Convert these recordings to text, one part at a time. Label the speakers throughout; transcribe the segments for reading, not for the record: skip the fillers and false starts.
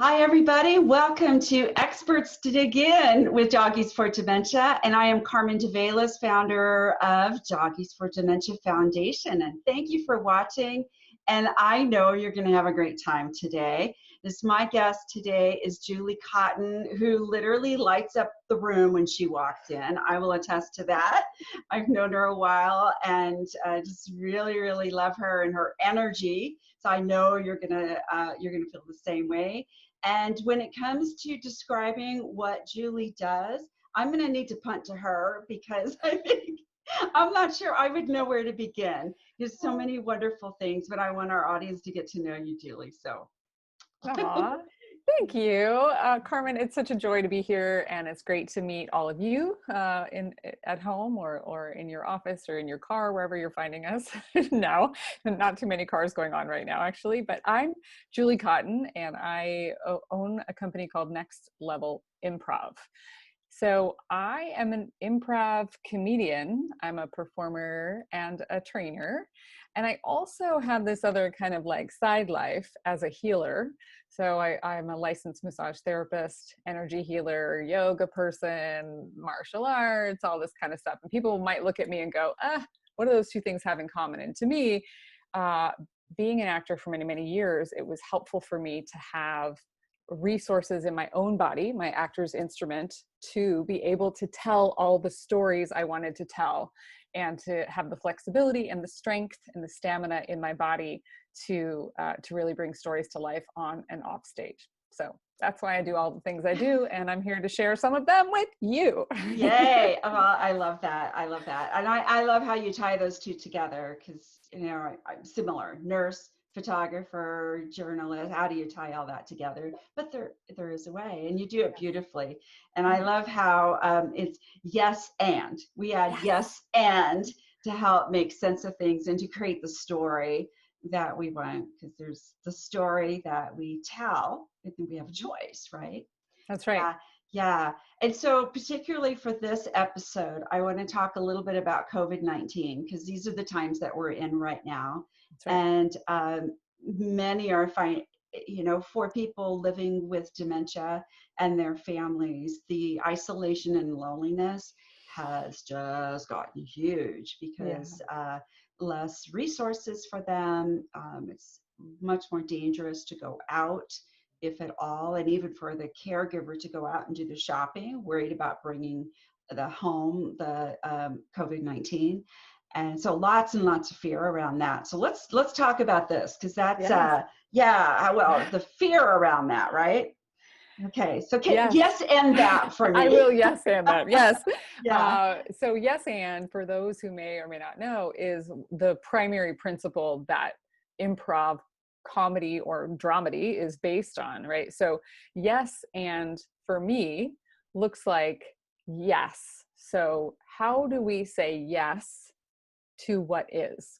Speaker 1: Hi, everybody. Welcome to Experts to Dig In with Doggies for Dementia. And I am Carmen DeValis, founder of Doggies for Dementia Foundation. And thank you for watching. And I know you're going to have a great time today. My guest today is JulieCotton, who literally lights up the room when she walks in. I will attest to that. I've known her a while and just really, really love her and her energy. So I know you're gonna feel the same way. And when it comes to describing what Julie does, I'm going to need to punt to her because I'm not sure I would know where to begin. There's so many wonderful things, but I want our audience to get to know you, Julie. So.
Speaker 2: Aw, thank you, Carmen. It's such a joy to be here, and it's great to meet all of you at home or in your office or in your car, wherever you're finding us. No, not too many cars going on right now, actually. But I'm JulieCotton, and I own a company called Next Level Improv. So I am an improv comedian. I'm a performer and a trainer. And I also have this other kind of like side life as a healer. So I'm a licensed massage therapist, energy healer, yoga person, martial arts, all this kind of stuff. And people might look at me and go, what do those two things have in common? And to me, being an actor for many, many years, it was helpful for me to have resources in my own body, my actor's instrument, to be able to tell all the stories I wanted to tell, and to have the flexibility and the strength and the stamina in my body to really bring stories to life on and off stage. So that's why I do all the things I do, and I'm here to share some of them with you.
Speaker 1: Yay! Well, I love that. I love that, and I love how you tie those two together because I'm similar. Nurse, photographer, journalist. How do you tie all that together? But there is a way, and you do it beautifully. And I love how it's yes and. We add yes and to help make sense of things and to create the story that we want, because there's the story that we tell. I think we have a choice, right?
Speaker 2: That's right.
Speaker 1: Yeah. And so particularly for this episode, I want to talk a little bit about COVID-19 because these are the times that we're in right now.
Speaker 2: That's right.
Speaker 1: And many are for people living with dementia and their families, the isolation and loneliness has just gotten huge because less resources for them. It's much more dangerous to go out, if at all, and even for the caregiver to go out and do the shopping, worried about bringing the COVID-19. And so lots and lots of fear around that. So let's talk about this, because that's the fear around that, right? Okay, so yes and that for me.
Speaker 2: I will yes and that, yes.
Speaker 1: Yeah.
Speaker 2: So yes and, for those who may or may not know, is the primary principle that improv comedy or dramedy is based on, right? So yes and for me looks like yes. So how do we say yes to what is?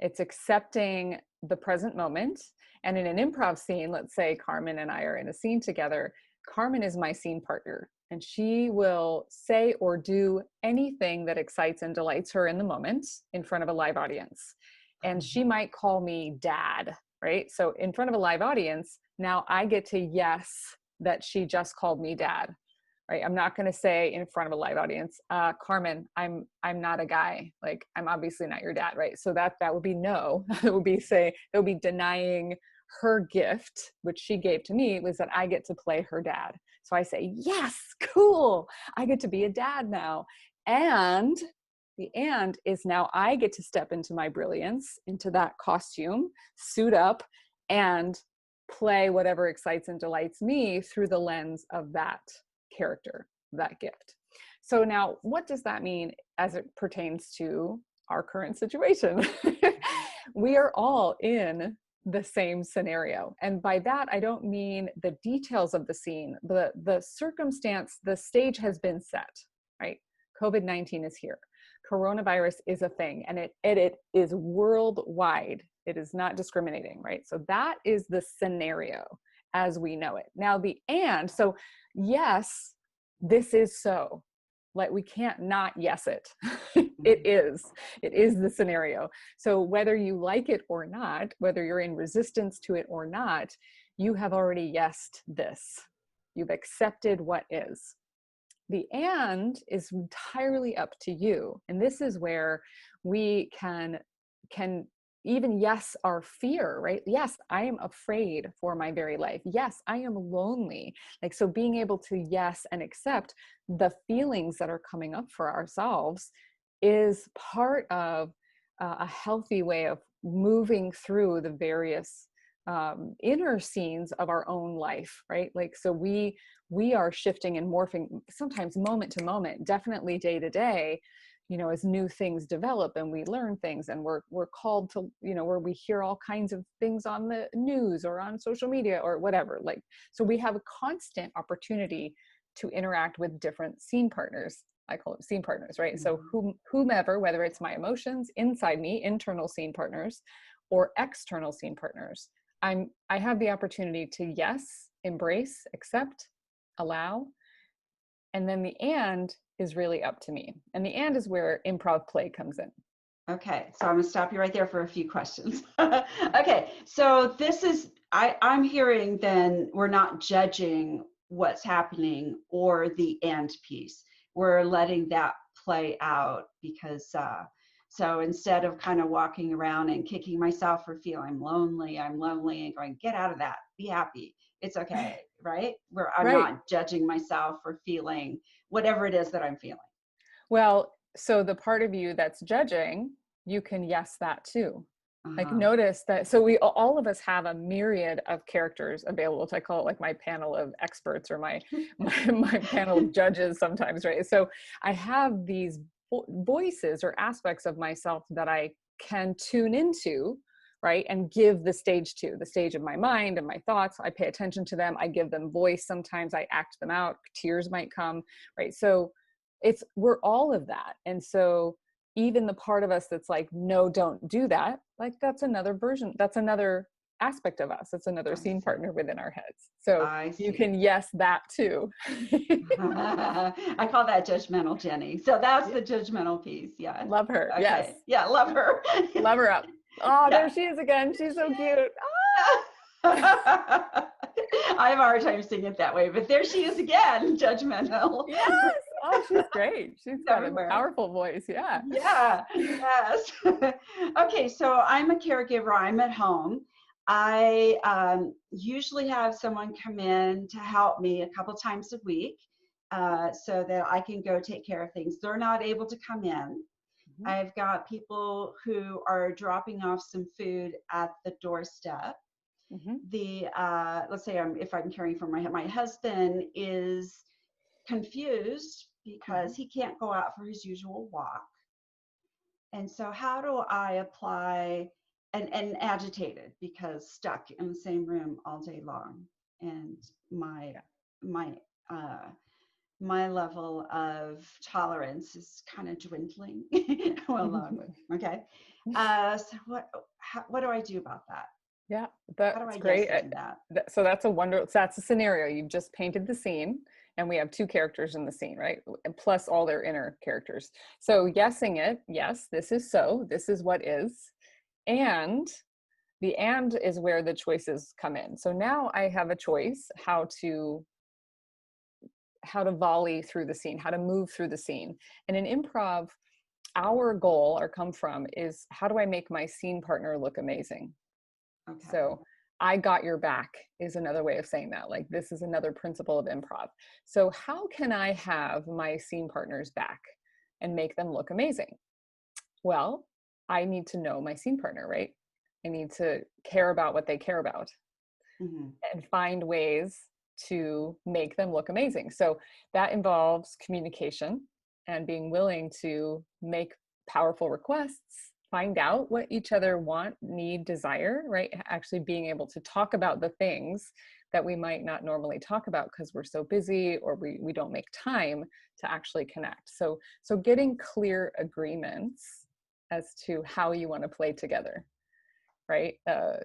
Speaker 2: It's accepting the present moment. And in an improv scene, let's say Carmen and I are in a scene together. Carmen is my scene partner, and she will say or do anything that excites and delights her in the moment in front of a live audience. And she might call me dad, right? So in front of a live audience, now I get to yes that she just called me dad. Right? I'm not going to say in front of a live audience, Carmen, I'm not a guy. Like, I'm obviously not your dad, right? So that would be no. It would be denying her gift, which she gave to me, was that I get to play her dad. So I say, yes, cool. I get to be a dad now. And the and is now I get to step into my brilliance, into that costume, suit up, and play whatever excites and delights me through the lens of that character, that gift. So now, what does that mean as it pertains to our current situation? We are all in the same scenario. And by that, I don't mean the details of the scene, the circumstance, the stage has been set, right? COVID-19 is here. Coronavirus is a thing, and it is worldwide. It is not discriminating, right? So that is the scenario as we know it. Now so yes, this is so. Like, we can't not yes it. It is the scenario. So whether you like it or not, whether you're in resistance to it or not, you have already yesed this. You've accepted what is. The and is entirely up to you. And this is where we can even yes our fear, right? Yes, I am afraid for my very life. Yes, I am lonely. Like, so being able to yes and accept the feelings that are coming up for ourselves is part of a healthy way of moving through the various inner scenes of our own life, right? Like, so we are shifting and morphing, sometimes moment to moment, definitely day to day, you know, as new things develop and we learn things, and we're called to, you know, where we hear all kinds of things on the news or on social media or whatever. Like, so we have a constant opportunity to interact with different scene partners. I call them scene partners, right? So whomever, whether it's my emotions inside me, internal scene partners, or external scene partners, I have the opportunity to yes, embrace, accept, allow, and then the and is really up to me. And the and is where improv play comes in.
Speaker 1: Okay, so I'm gonna stop you right there for a few questions. Okay, so this is, I'm hearing then we're not judging what's happening or the and piece. We're letting that play out because, so instead of kind of walking around and kicking myself for feeling lonely, I'm lonely and going, get out of that, be happy. It's okay, right? Where I'm
Speaker 2: Right.
Speaker 1: not judging myself for feeling whatever it is that I'm feeling.
Speaker 2: Well, so the part of you that's judging, you can yes that too. Like,
Speaker 1: Uh-huh.
Speaker 2: notice that, so we all of us have a myriad of characters available. I call it like my panel of experts, or my panel of judges sometimes, right? So I have these voices or aspects of myself that I can tune into, right? And give the stage to, the stage of my mind and my thoughts. I pay attention to them. I give them voice. Sometimes I act them out. Tears might come, right? So we're all of that. And so even the part of us that's like, no, don't do that, like, that's another version, that's another aspect of us. It's another scene partner within our heads. So you can yes that too.
Speaker 1: I call that judgmental Jenny. So that's the judgmental piece. Yeah.
Speaker 2: Love her. Yes.
Speaker 1: Okay. Yeah, love her.
Speaker 2: Love her up. Oh,
Speaker 1: Yeah.
Speaker 2: there she is again. She's so cute.
Speaker 1: I have a hard time seeing it that way, but there she is again, judgmental.
Speaker 2: Yes. Oh, she's great. She's got
Speaker 1: Everywhere.
Speaker 2: a powerful voice. Yeah.
Speaker 1: Yeah. Yes. Okay. So I'm a caregiver. I'm at home. I usually have someone come in to help me a couple times a week so that I can go take care of things. They're not able to come in. I've got people who are dropping off some food at the doorstep. Let's say if I'm caring for my husband is confused because he can't go out for his usual walk. And so how do I apply and agitated because stuck in the same room all day long, and my my level of tolerance is kind of dwindling. Okay. So what do I do about that?
Speaker 2: Yeah,
Speaker 1: How do I
Speaker 2: that's great.
Speaker 1: yes and that?
Speaker 2: So that's a scenario. You've just painted the scene, and we have two characters in the scene, right? Plus all their inner characters. So yesing it, yes, this is so, this is what is. And the and is where the choices come in. So now I have a choice how to volley through the scene, how to move through the scene. And in improv, our goal or come from is, how do I make my scene partner look amazing? Okay. So I got your back is another way of saying that. Like, this is another principle of improv. So how can I have my scene partners back and make them look amazing? Well, I need to know my scene partner, right? I need to care about what they care about and find ways to make them look amazing. So that involves communication and being willing to make powerful requests, find out what each other want, need, desire, right? Actually being able to talk about the things that we might not normally talk about because we're so busy or we don't make time to actually connect. So getting clear agreements as to how you want to play together. Right.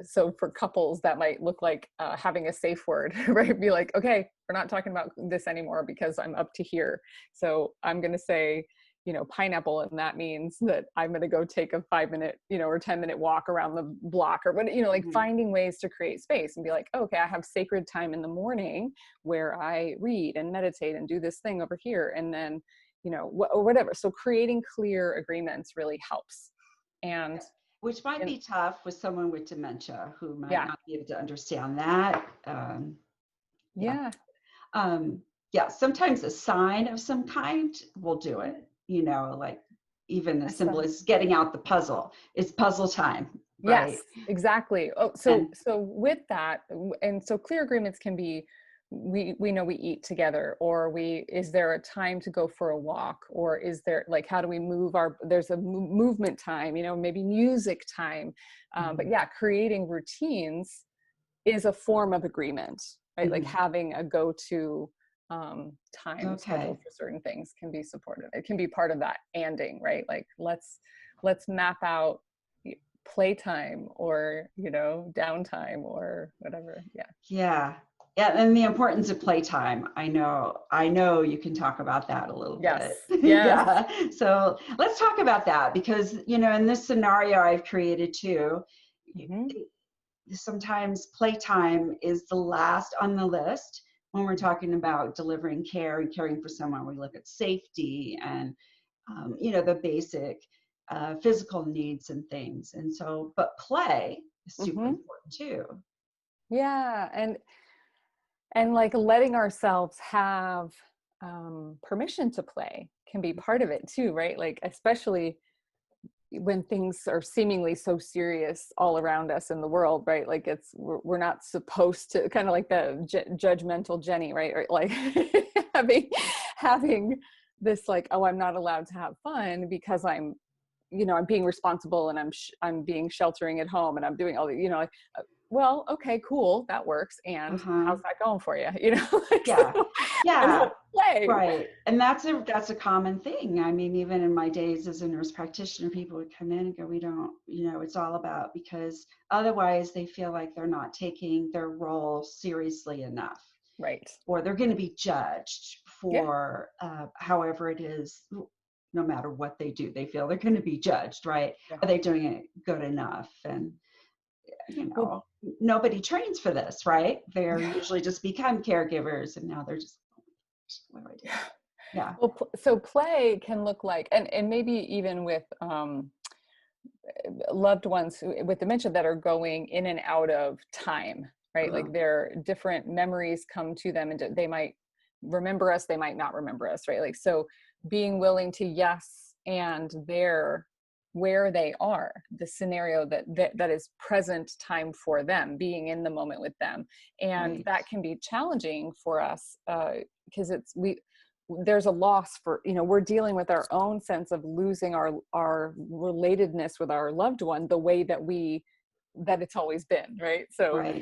Speaker 2: So for couples that might look like having a safe word, right? Be like, okay, we're not talking about this anymore because I'm up to here. So I'm going to say, pineapple, and that means that I'm going to go take a 5-minute, or 10-minute walk around the block, or what, like finding ways to create space and be like, okay, I have sacred time in the morning where I read and meditate and do this thing over here. And then, or whatever. So creating clear agreements really helps. And
Speaker 1: which might be tough with someone with dementia who might
Speaker 2: yeah.
Speaker 1: not be able to understand that.
Speaker 2: Yeah.
Speaker 1: Sometimes a sign of some kind will do it, like even as simple as getting out the puzzle. It's puzzle time, right?
Speaker 2: Yes, exactly. Oh, so with that, and so clear agreements can be, we know we eat together, or is there a time to go for a walk, or is there, like, how do we move there's a movement time, maybe music time. But yeah, creating routines is a form of agreement, right? Like having a go-to time schedule for certain things can be supportive. It can be part of that anding, right? Like let's map out playtime, or downtime, or whatever.
Speaker 1: Yeah, and the importance of playtime. I know you can talk about that a little bit. Yeah, so let's talk about that, because in this scenario I've created too, sometimes playtime is the last on the list when we're talking about delivering care and caring for someone. We look at safety and the basic physical needs and things. And so, but play is super important too.
Speaker 2: Yeah, and like letting ourselves have permission to play can be part of it too, right? Like especially when things are seemingly so serious all around us in the world, right? Like we're not supposed to, kind of like the judgmental Jenny, right? Or like having this like, oh, I'm not allowed to have fun because I'm being responsible, and I'm being sheltering at home, and I'm doing all the, like, well, okay, cool, that works. And how's that going for you? Like, play.
Speaker 1: Right. And that's a common thing. I mean, even in my days as a nurse practitioner, people would come in and go, we don't, it's all about, because otherwise they feel like they're not taking their role seriously enough.
Speaker 2: Right.
Speaker 1: Or they're going to be judged for however it is. No matter what they do, they feel they're going to be judged, right? Are they doing it good enough? And nobody trains for this, right? They're usually just become caregivers, and now they're just, what do I do? Yeah.
Speaker 2: Well, so play can look like, and maybe even with loved ones with dementia that are going in and out of time, right? Like their different memories come to them, and they might remember us, they might not remember us, right? Like, so being willing to yes and where they are, the scenario that is present time for them, being in the moment with them. And that can be challenging for us because there's a loss for, we're dealing with our own sense of losing our relatedness with our loved one the way that it's always been, right? So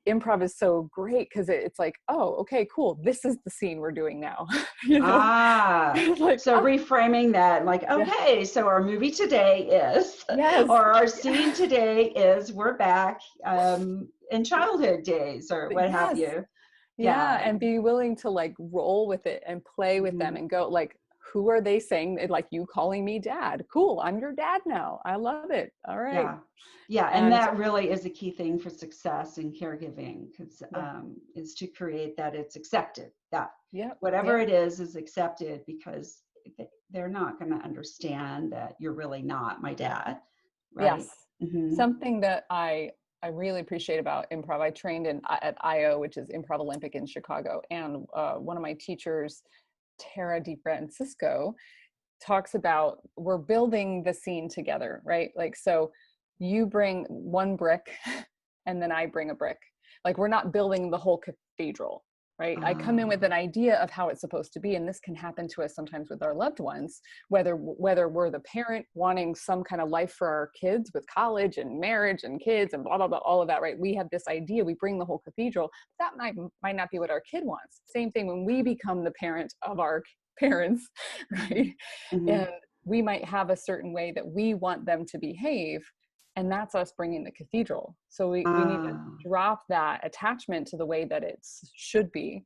Speaker 2: improv is so great because it's like, oh, okay, cool, this is the scene we're doing now.
Speaker 1: Like, so reframing that, like, okay, so our movie today is, or our scene today is, we're back in childhood days, or what have you.
Speaker 2: And be willing to like roll with it and play with them and go like, who are they saying, like, you calling me dad? Cool, I'm your dad now. I love it. All right.
Speaker 1: And that really is a key thing for success in caregiving, because is to create that it's accepted, that whatever it is accepted, because they're not going to understand that you're really not my dad, right?
Speaker 2: Something that I really appreciate about improv, I trained at IO, which is Improv Olympic in Chicago, and one of my teachers, Tara DeFrancisco, talks about, we're building the scene together, right? Like, so you bring one brick and then I bring a brick. Like, we're not building the whole cathedral, right? I come in with an idea of how it's supposed to be. And this can happen to us sometimes with our loved ones, whether we're the parent wanting some kind of life for our kids with college and marriage and kids and blah, blah, blah, all of that, right? We have this idea, we bring the whole cathedral. That might not be what our kid wants. Same thing when we become the parent of our parents, right? And we might have a certain way that we want them to behave, and that's us bringing the cathedral. So we need to drop that attachment to the way that it should be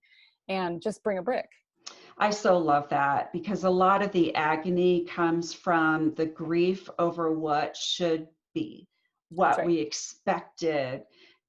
Speaker 2: and just bring a brick.
Speaker 1: I so love that, because a lot of the agony comes from the grief over what should be,
Speaker 2: That's
Speaker 1: what
Speaker 2: right.
Speaker 1: we expected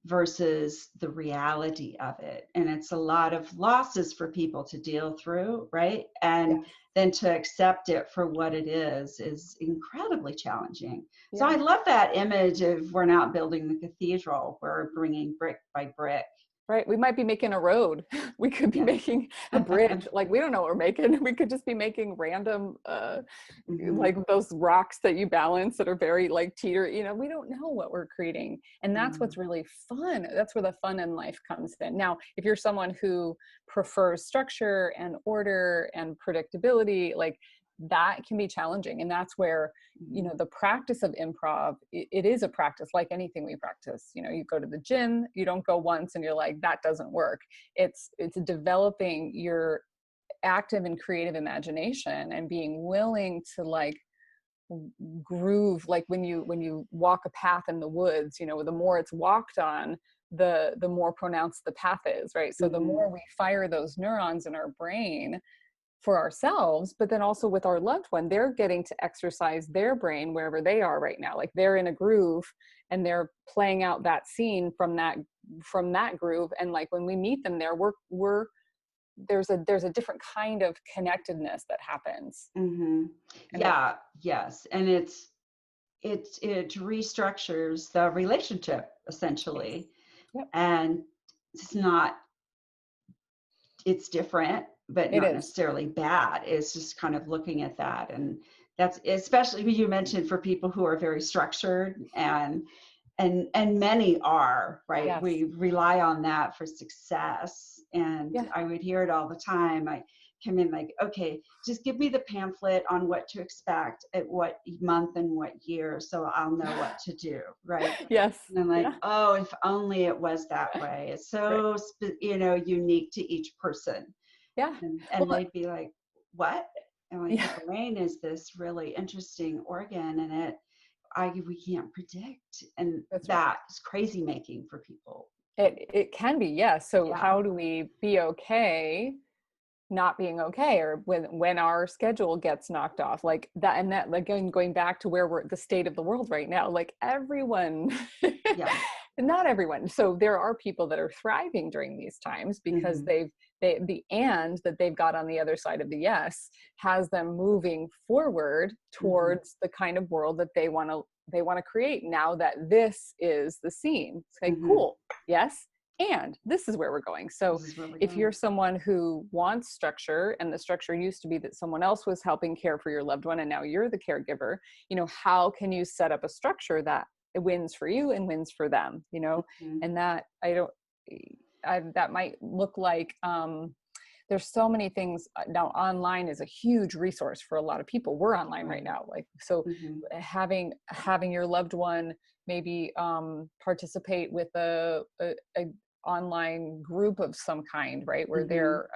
Speaker 1: versus the reality of it. And it's a lot of losses for people to deal through, right?
Speaker 2: Yeah.
Speaker 1: And then to accept it for what it is incredibly challenging. So
Speaker 2: Yeah.
Speaker 1: I love that image of, we're not building the cathedral, we're bringing brick by brick.
Speaker 2: Right. We might be making a road. We could be
Speaker 1: Yeah.
Speaker 2: making a bridge. Like, we don't know what we're making. We could just be making random,
Speaker 1: Mhm.
Speaker 2: like those rocks that you balance that are very like teeter, we don't know what we're creating. And that's
Speaker 1: Mm.
Speaker 2: what's really fun. That's where the fun in life comes in. Now, if you're someone who prefers structure and order and predictability, like, that can be challenging. And that's where,
Speaker 1: Mhm.
Speaker 2: the practice of improv, it is a practice like anything we practice. You go to the gym, you don't go once and you're like, that doesn't work. It's developing your active and creative imagination and being willing to like groove, like when you walk a path in the woods, the more it's walked on, the more pronounced the path is, right? So the
Speaker 1: Mhm.
Speaker 2: more we fire those neurons in our brain for ourselves, but then also with our loved one, they're getting to exercise their brain wherever they are right now. Like, they're in a groove and they're playing out that scene from that groove. And like, when we meet them there, we're there's a different kind of connectedness that happens.
Speaker 1: Mhm.
Speaker 2: And it
Speaker 1: Yeah, yes. And it restructures the relationship
Speaker 2: Yes.
Speaker 1: essentially.
Speaker 2: Yep.
Speaker 1: And it's not, it's different, but
Speaker 2: It
Speaker 1: not
Speaker 2: is.
Speaker 1: necessarily bad. It's just kind of looking at that. And that's especially when you mentioned for people who are very structured, and many are, right?
Speaker 2: Yes.
Speaker 1: We rely on that for success. And
Speaker 2: Yeah.
Speaker 1: I would hear it all the time. I come in like, okay, just give me the pamphlet on what to expect at what month and what year, so I'll know what to do, right?
Speaker 2: Yes.
Speaker 1: And I'm like,
Speaker 2: Yeah.
Speaker 1: oh, if only it was that way. It's
Speaker 2: Right.
Speaker 1: so, unique to each person.
Speaker 2: Yeah.
Speaker 1: And
Speaker 2: Well,
Speaker 1: they'd be like, what? And like, the
Speaker 2: yeah.
Speaker 1: brain is this really interesting organ, and we can't predict. And
Speaker 2: That's right.
Speaker 1: that is crazy making for people.
Speaker 2: It can be, yes. So
Speaker 1: Yeah.
Speaker 2: how do we be okay not being okay, or when our schedule gets knocked off, like that? And that, like, going back to where we're the state of the world right now, like, everyone
Speaker 1: Yeah.
Speaker 2: not everyone. So there are people that are thriving during these times because
Speaker 1: Hmm.
Speaker 2: the and that they've got on the other side of the yes has them moving forward
Speaker 1: Hmm.
Speaker 2: towards the kind of world that they want to create, now that this is the scene. It's like,
Speaker 1: Hmm.
Speaker 2: cool, yes, and this is where we're going. So
Speaker 1: This is where we're
Speaker 2: if
Speaker 1: going.
Speaker 2: you're someone who wants structure, and the structure used to be that someone else was helping care for your loved one and now you're the caregiver, how can you set up a structure that it wins for you and wins for them,
Speaker 1: Hmm.
Speaker 2: and that that might look like, there's so many things now. Online is a huge resource for a lot of people. We're online right
Speaker 1: Right.
Speaker 2: now, like, so
Speaker 1: Hmm.
Speaker 2: having your loved one maybe participate with a online group of some kind, right, where
Speaker 1: Hmm.
Speaker 2: they're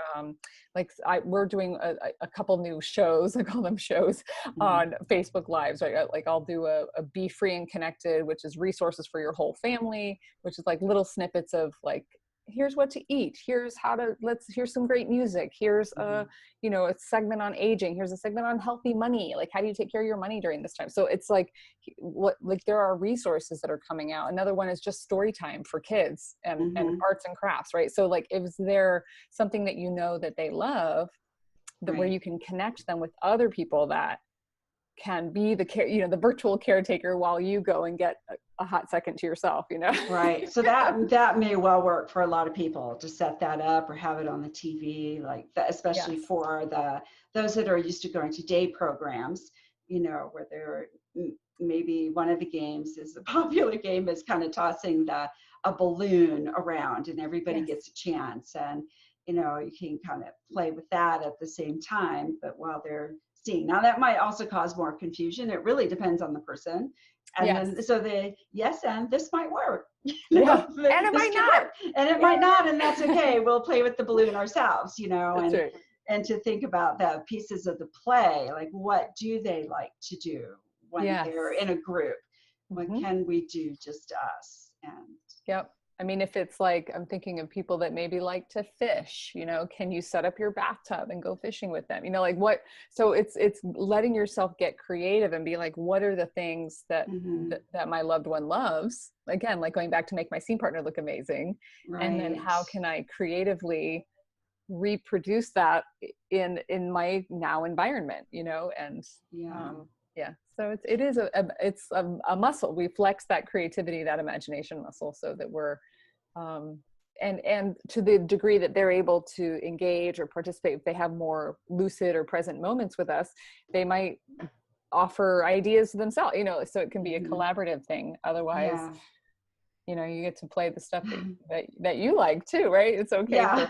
Speaker 2: like, we're doing a couple new shows, I call them shows,
Speaker 1: Hmm.
Speaker 2: on Facebook Lives, right? Like, I'll do a Be Free and Connected, which is resources for your whole family, which is like little snippets of like, here's what to eat, here's some great music, here's
Speaker 1: Hmm.
Speaker 2: a segment on aging, here's a segment on healthy money, like, how do you take care of your money during this time? So it's like, there are resources that are coming out. Another one is just story time for kids and
Speaker 1: Hmm.
Speaker 2: arts and crafts, right? So like, is there something that that they love, that where
Speaker 1: Right.
Speaker 2: you can connect them with other people that can be the virtual caretaker while you go and get a hot second to yourself.
Speaker 1: Right. So that may well work for a lot of people to set that up or have it on the TV, like that, especially
Speaker 2: Yes.
Speaker 1: for those that are used to going to day programs, where maybe one of the games is a popular game is kind of tossing a balloon around and everybody
Speaker 2: Yes.
Speaker 1: gets a chance, and you can kind of play with that at the same time, but while they're seeing. Now that might also cause more confusion. It really depends on the person. And
Speaker 2: Yes.
Speaker 1: then, so yes, and this might work,
Speaker 2: Yeah. And it
Speaker 1: this
Speaker 2: might
Speaker 1: could
Speaker 2: not.
Speaker 1: work, and it might not, and that's
Speaker 2: Yeah.
Speaker 1: okay. We'll play with the balloon ourselves,
Speaker 2: That's right.
Speaker 1: and to think about the pieces of the play, like what do they like to do when
Speaker 2: Yes.
Speaker 1: they're in a group? What
Speaker 2: Hmm.
Speaker 1: can we do just us? And
Speaker 2: Yep. I mean, if it's like, I'm thinking of people that maybe like to fish, you know, can you set up your bathtub and go fishing with them? You know, like what, so it's letting yourself get creative and be like, what are the things that,
Speaker 1: Mm-hmm.
Speaker 2: that my loved one loves? Again, like going back to make my scene partner look amazing. And then
Speaker 1: Right.
Speaker 2: how can I creatively reproduce that in my now environment, you know? And
Speaker 1: Yeah.
Speaker 2: yeah, so it is a muscle. We flex that creativity, that imagination muscle, so that we're and to the degree that they're able to engage or participate, if they have more lucid or present moments with us, they might offer ideas to themselves, you know, so it can be a
Speaker 1: Mm-hmm.
Speaker 2: collaborative thing. Otherwise,
Speaker 1: Yeah.
Speaker 2: you know, you get to play the stuff that you like too, right? It's okay
Speaker 1: Yeah.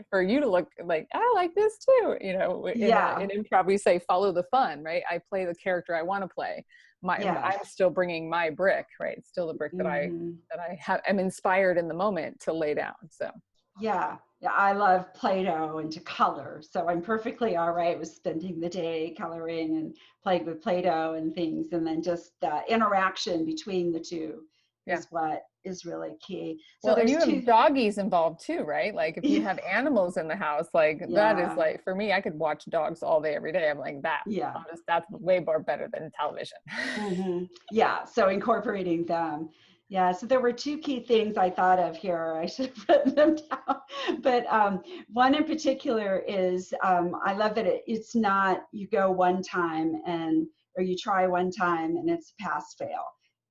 Speaker 2: for you to look like, I like this too, you know.
Speaker 1: Yeah.
Speaker 2: In improv we say follow the fun, right? I play the character I want to play.
Speaker 1: Yes.
Speaker 2: I'm still bringing my brick, right? It's still the brick that
Speaker 1: Mm-hmm.
Speaker 2: I have, am inspired in the moment to lay down. So
Speaker 1: Yeah. Yeah. I love Play-Doh and to color. So I'm perfectly all right with spending the day coloring and playing with Play-Doh and things. And then just the interaction between the two
Speaker 2: yeah.
Speaker 1: is what is really key. So
Speaker 2: Well, and
Speaker 1: there's
Speaker 2: you have
Speaker 1: two.
Speaker 2: doggies involved too, right? Like if you have animals in the house, like that is
Speaker 1: Yeah.
Speaker 2: like, for me, I could watch dogs all day, every day. I'm like that.
Speaker 1: Yeah.
Speaker 2: That's way more better than television.
Speaker 1: Hmm. Yeah, so incorporating them. Yeah, so there were two key things I thought of here. I should have written them down. But one in particular is I love that it's not you go one time and or you try one time and it's pass fail.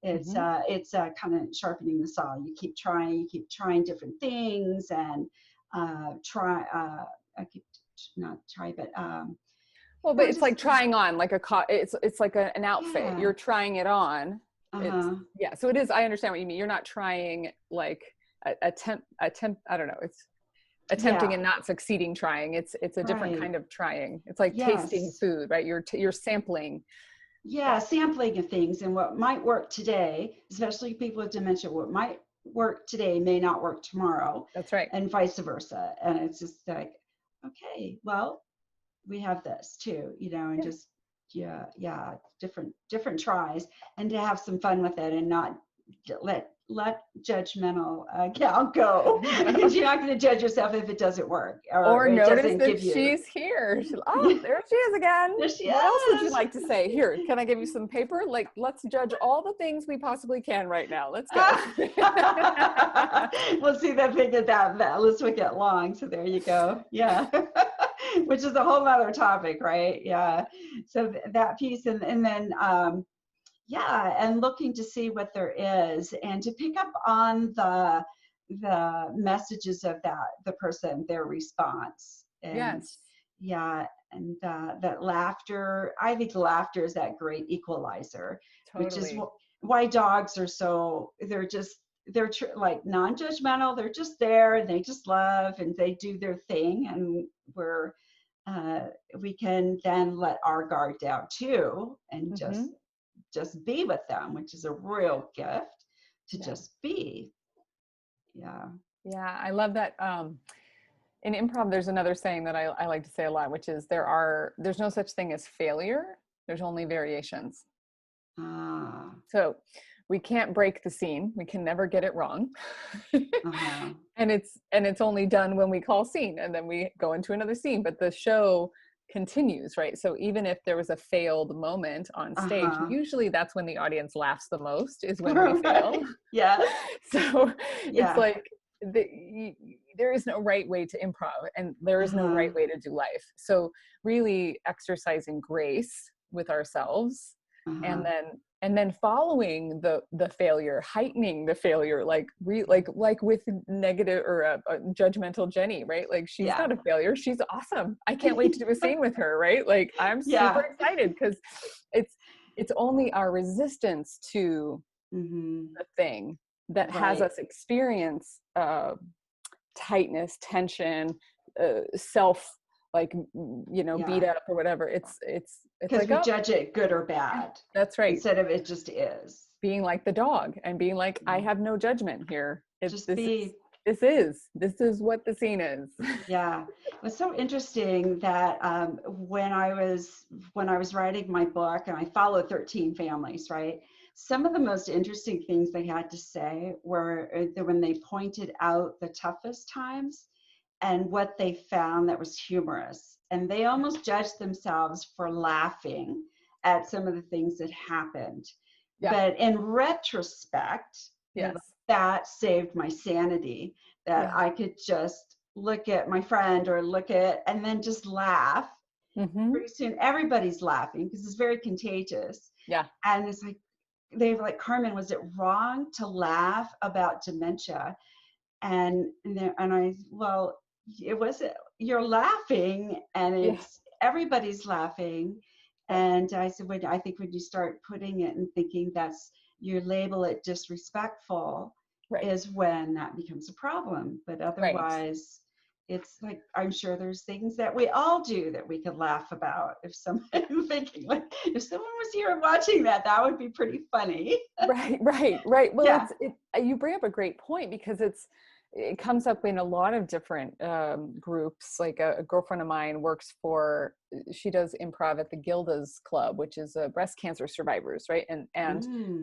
Speaker 2: Mm-hmm.
Speaker 1: It's kind of sharpening the saw. You keep trying different things and I keep not try, but
Speaker 2: Well, but
Speaker 1: no,
Speaker 2: it's
Speaker 1: just
Speaker 2: like trying on like it's like an outfit.
Speaker 1: yeah.
Speaker 2: You're trying it on. It's
Speaker 1: Uh-huh.
Speaker 2: yeah. So it is. I understand what you mean. You're not trying like attempt. I don't know. It's attempting
Speaker 1: Yeah,
Speaker 2: and not succeeding trying. It's a different
Speaker 1: right.
Speaker 2: kind of trying. It's like tasting
Speaker 1: Yes.
Speaker 2: food, right? You're sampling. Yeah,
Speaker 1: Yeah, sampling of things and what might work today, especially people with dementia, what might work today may not work tomorrow,
Speaker 2: that's right.
Speaker 1: and vice versa. And it's just like, okay, well, we have this too, and
Speaker 2: Yeah.
Speaker 1: just yeah, different tries, and to have some fun with it and not let judgmental gal go because you're not going to judge yourself if it doesn't work or
Speaker 2: Or
Speaker 1: it
Speaker 2: notice
Speaker 1: doesn't
Speaker 2: that
Speaker 1: give you.
Speaker 2: she's here. Oh, there she is again.
Speaker 1: There she
Speaker 2: What else would you
Speaker 1: is.
Speaker 2: like to say? Here, can I give you some paper? Like, let's judge all the things we possibly can right now. Let's go.
Speaker 1: We'll see that figure that let's make it long. So there you go. Yeah. Which is a whole other topic, right? Yeah. So that piece and then yeah, and looking to see what there is and to pick up on the messages of the person, their response. And
Speaker 2: Yes,
Speaker 1: yeah, and that laughter, I think laughter is that great equalizer, which is
Speaker 2: totally.
Speaker 1: why dogs are so, like non-judgmental. They're just there and they just love and they do their thing. And uh, we can then let our guard down too and
Speaker 2: Hmm.
Speaker 1: just be with them, which is a real gift to
Speaker 2: Yeah.
Speaker 1: just be. Yeah.
Speaker 2: Yeah. I love that. In improv, there's another saying that I like to say a lot, which is there's no such thing as failure. There's only variations.
Speaker 1: Ah.
Speaker 2: So we can't break the scene. We can never get it wrong.
Speaker 1: Uh-huh.
Speaker 2: and it's only done when we call scene and then we go into another scene, but the show continues, right? So even if there was a failed moment on stage,
Speaker 1: Uh-huh.
Speaker 2: usually that's when the audience laughs the most, is when we fail.
Speaker 1: Right. Yes.
Speaker 2: So it's
Speaker 1: Yeah.
Speaker 2: like there is no right way to improv and there is no
Speaker 1: Uh-huh.
Speaker 2: right way to do life. So really exercising grace with ourselves
Speaker 1: Uh-huh.
Speaker 2: and then following the failure, heightening the failure, like with negative or judgmental Jenny, right? Like she's
Speaker 1: Yeah.
Speaker 2: not a failure, she's awesome, I can't wait to do a scene with her, right? Like I'm super
Speaker 1: Yeah.
Speaker 2: excited because it's only our resistance to
Speaker 1: Mm-hmm.
Speaker 2: the thing that has
Speaker 1: Right.
Speaker 2: us experience tightness, tension, self, like beat
Speaker 1: Yeah.
Speaker 2: up or whatever. It's
Speaker 1: Because
Speaker 2: like,
Speaker 1: we
Speaker 2: oh
Speaker 1: judge it good or
Speaker 2: yeah,
Speaker 1: bad
Speaker 2: that's right.
Speaker 1: instead of it just is.
Speaker 2: Being like the dog and being like, I
Speaker 1: Yeah.
Speaker 2: have no judgment here.
Speaker 1: Just be.
Speaker 2: This is what the scene is.
Speaker 1: Yeah, it was so interesting that when I was writing my book, and I followed 13 families, right? some of the most interesting things they had to say were when they pointed out the toughest times and what they found that was humorous. And they almost judged themselves for laughing at some of the things that happened.
Speaker 2: Yeah.
Speaker 1: But in retrospect,
Speaker 2: Yes.
Speaker 1: that saved my sanity, that
Speaker 2: Yeah.
Speaker 1: I could just look at my friend or look at, and then just laugh. Pretty soon everybody's laughing because it's very contagious.
Speaker 2: Yeah.
Speaker 1: And it's like, they were like, Carmen, was it wrong to laugh about dementia? And I, well, it was, you're laughing and
Speaker 2: Yeah.
Speaker 1: it's, everybody's laughing. And I said, I think when you start putting it and thinking you label it disrespectful,
Speaker 2: Right.
Speaker 1: is when that becomes a problem. But
Speaker 2: Right.
Speaker 1: otherwise, it's like, I'm sure there's things that we all do that we could laugh about. If someone, I'm thinking, like, if someone was here watching that would be pretty funny.
Speaker 2: Right. Well,
Speaker 1: Yeah.
Speaker 2: you bring up a great point, because it comes up in a lot of different groups. Like a girlfriend of mine she does improv at the Gilda's Club, which is breast cancer survivors, right? And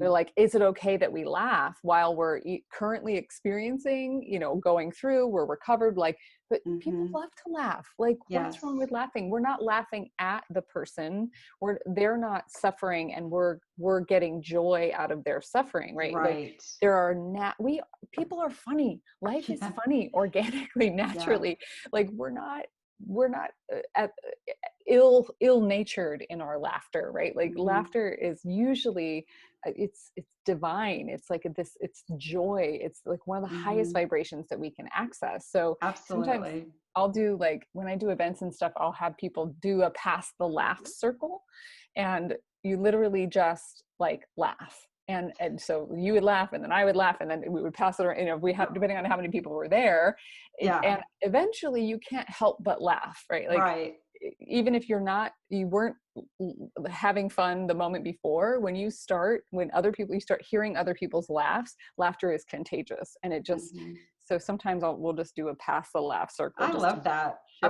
Speaker 2: they're like, is it okay that we laugh while we're currently experiencing, going through, we're recovered, like, but people love to laugh. Like, what's wrong with laughing? We're not laughing at the person. They're not suffering, and we're getting joy out of their suffering, right? Like, there are people are funny. Life is funny organically, naturally. Like, we're not ill-natured in our laughter, right? Like, laughter is usually it's divine. It's like it's joy. It's like one of the highest vibrations that we can access. So sometimes I'll do, like, when I do events and stuff, I'll have people do a pass the laugh circle, and you literally just like laugh. And so you would laugh, and then I would laugh, and then we would pass it around, depending on how many people were there. And eventually you can't help but laugh, right? Like, even if you weren't having fun the moment before, when you start hearing other people's laughter is contagious. And it just, so sometimes we'll just do a pass the laugh circle.
Speaker 1: I love that. I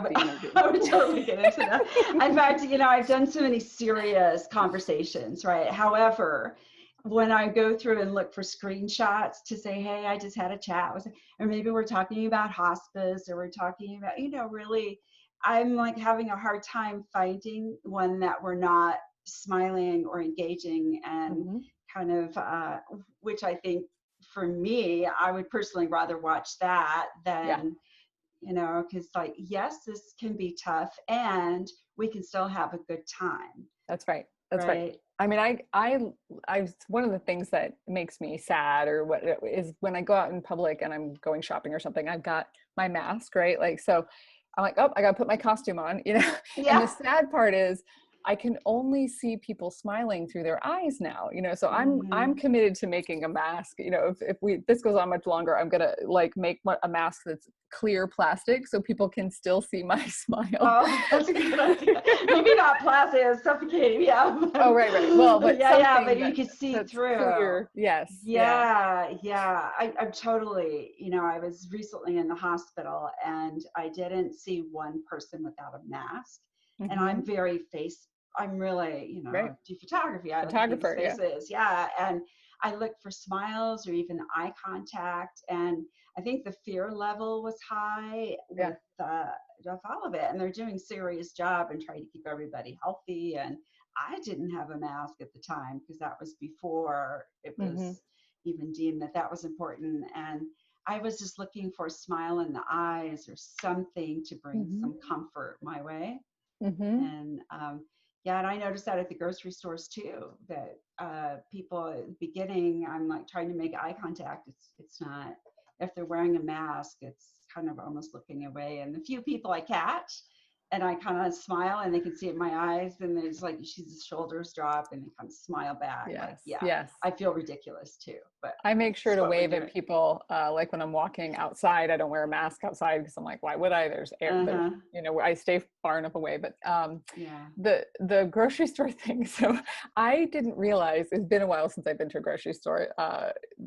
Speaker 2: I
Speaker 1: would totally get into that. In fact, I've done so many serious conversations, right? However, when I go through and look for screenshots to say, hey, I just had a chat with, or maybe we're talking about hospice, or we're talking about, really, I'm like having a hard time finding one that we're not smiling or engaging and kind of, which I think for me, I would personally rather watch that than, because like, yes, this can be tough and we can still have a good time.
Speaker 2: That's right. I mean, I one of the things that makes me sad, or what is, when I go out in public and I'm going shopping or something, I've got my mask, right? Like, so I'm like, oh, I got to put my costume on, And the sad part is, I can only see people smiling through their eyes now, so I'm committed to making a mask. If this goes on much longer, I'm gonna like make a mask that's clear plastic so people can still see my smile.
Speaker 1: Oh, that's a good idea. Maybe not plastic, it's suffocating. Yeah.
Speaker 2: Oh, right. Well, but
Speaker 1: but you can see through.
Speaker 2: Clear. Yes.
Speaker 1: Yeah. I'm totally, I was recently in the hospital and I didn't see one person without a mask. And I'm really, do photography. I look at people's faces. And I look for smiles or even eye contact. And I think the fear level was high with all of it. And they're doing a serious job and trying to keep everybody healthy. And I didn't have a mask at the time because that was before it was even deemed that was important. And I was just looking for a smile in the eyes or something to bring some comfort my way. And and I noticed that at the grocery stores too, that people at the beginning, I'm like trying to make eye contact. It's not, if they're wearing a mask, it's kind of almost looking away. And the few people I catch, and I kind of smile and they can see it in my eyes, and there's like, she's shoulders drop and they kind of smile back.
Speaker 2: Yes.
Speaker 1: I feel ridiculous too, but
Speaker 2: I make sure to wave at people. Like when I'm walking outside, I don't wear a mask outside because I'm like, why would I? There's air, I stay far enough away, but the grocery store thing. So I didn't realize, it's been a while since I've been to a grocery store.